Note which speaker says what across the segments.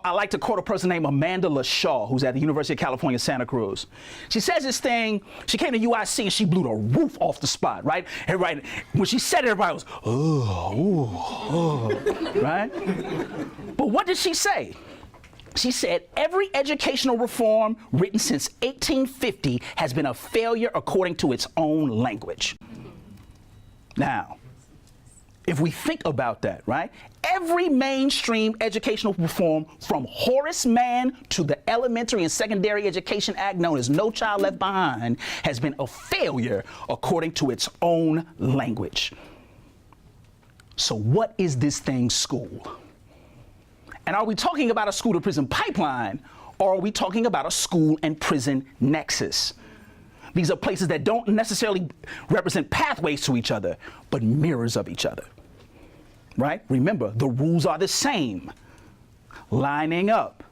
Speaker 1: I like to quote a person named Amanda LaShaw, who's at the University of California, Santa Cruz. She says this thing, she came to UIC and she blew the roof off the spot, right? Everybody, when she said it, everybody was, right? But what did she say? She said, every educational reform written since 1850 has been a failure according to its own language. Now, if we think about that, right? Every mainstream educational reform from Horace Mann to the Elementary and Secondary Education Act known as No Child Left Behind has been a failure according to its own language. So what is this thing, school? And are we talking about a school to prison pipeline, or are we talking about a school and prison nexus? These are places that don't necessarily represent pathways to each other, but mirrors of each other, right? Remember, the rules are the same. Lining up,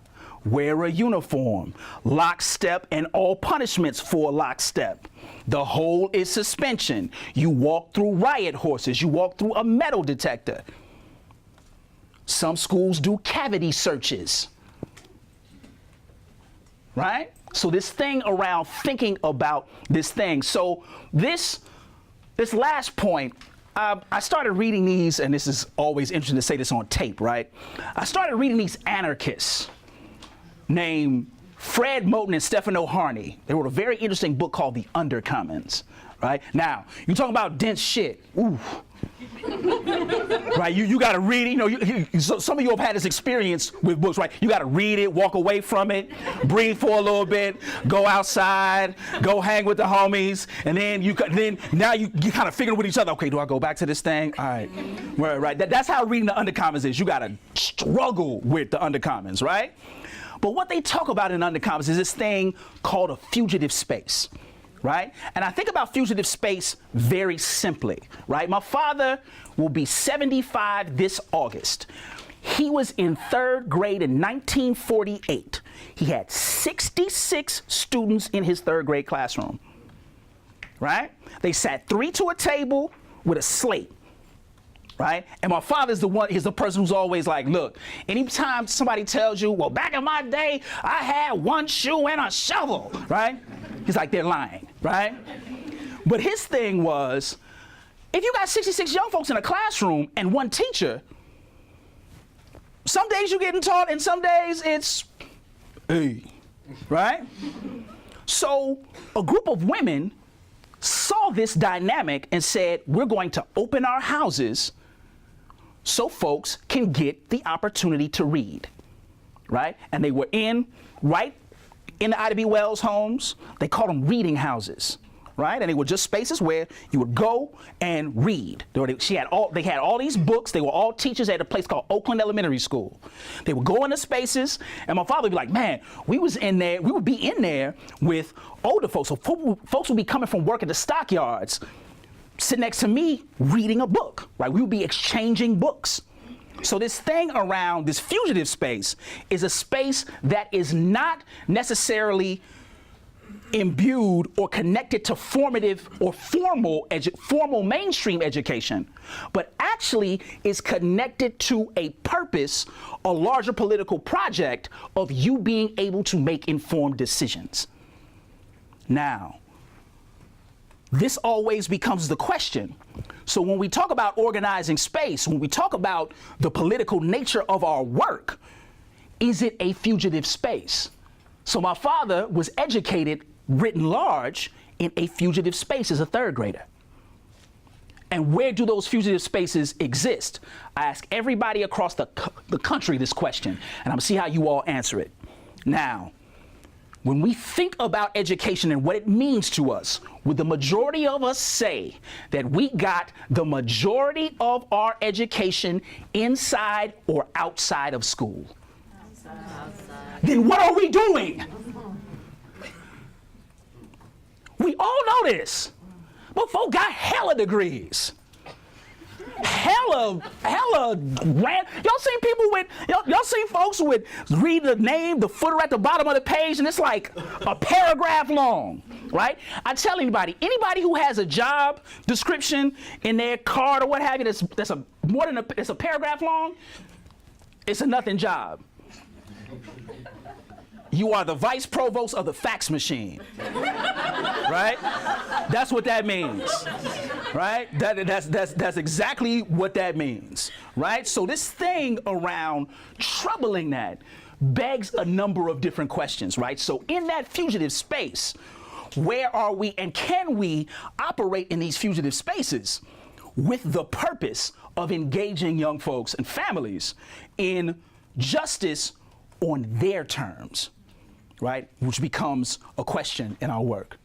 Speaker 1: wear a uniform, lockstep, and all punishments for lockstep. The whole is suspension. You walk through riot horses. You walk through a metal detector. Some schools do cavity searches, right? So this thing around thinking about this thing. So this last point, I started reading these, and this is always interesting to say this on tape, right? I started reading these anarchists named Fred Moten and Stefano Harney. They wrote a very interesting book called The Undercommons, right? Now, you talking about dense shit. Ooh. Right, you got to read it. You know, so some of you have had this experience with books, right? You got to read it, walk away from it, breathe for a little bit, go outside, go hang with the homies, and then now you kind of figure with each other. Okay, do I go back to this thing? All right, right. That's how reading the Undercommons is. You got to struggle with the Undercommons, right? But what they talk about in Undercommons is this thing called a fugitive space. Right? And I think about fugitive space very simply, right? My father will be 75 this August. He was in 3rd grade in 1948. He had 66 students in his 3rd grade classroom, right? They sat 3 to a table with a slate, right? And my father's he's the person who's always like, look, anytime somebody tells you, well, back in my day, I had 1 shoe and a shovel, right? He's like, they're lying, right? But his thing was, if you got 66 young folks in a classroom and 1 teacher, some days you're getting taught and some days it's, hey, right? So a group of women saw this dynamic and said, we're going to open our houses so folks can get the opportunity to read, right? And they were right in the Ida B. Wells homes. They called them reading houses, right? And they were just spaces where you would go and read. They had all these books. They were all teachers at a place called Oakland Elementary School. They would go into spaces, and my father would be like, man, we would be in there with older folks. So folks would be coming from work at the stockyards, sitting next to me reading a book, right? We would be exchanging books. So this thing around this fugitive space is a space that is not necessarily imbued or connected to formative or formal mainstream education, but actually is connected to a purpose, a larger political project of you being able to make informed decisions. Now, this always becomes the question. So when we talk about organizing space, when we talk about the political nature of our work, is it a fugitive space? So my father was educated, written large, in a fugitive space as a 3rd grader. And where do those fugitive spaces exist? I ask everybody across the country this question, and I'm gonna see how you all answer it. Now, when we think about education and what it means to us, would the majority of us say that we got the majority of our education inside or outside of school? Outside. Then what are we doing? We all know this, but folk got hella degrees. Hella, y'all seen people with, y'all seen folks with read the name, the footer at the bottom of the page, and it's like a paragraph long, right? I tell anybody who has a job description in their card or what have you, it's a paragraph long, it's a nothing job. You are the vice provost of the fax machine, right? That's what that means, right? That's exactly what that means, right? So this thing around troubling that begs a number of different questions, right? So in that fugitive space, where are we and can we operate in these fugitive spaces with the purpose of engaging young folks and families in justice on their terms, right? Which becomes a question in our work.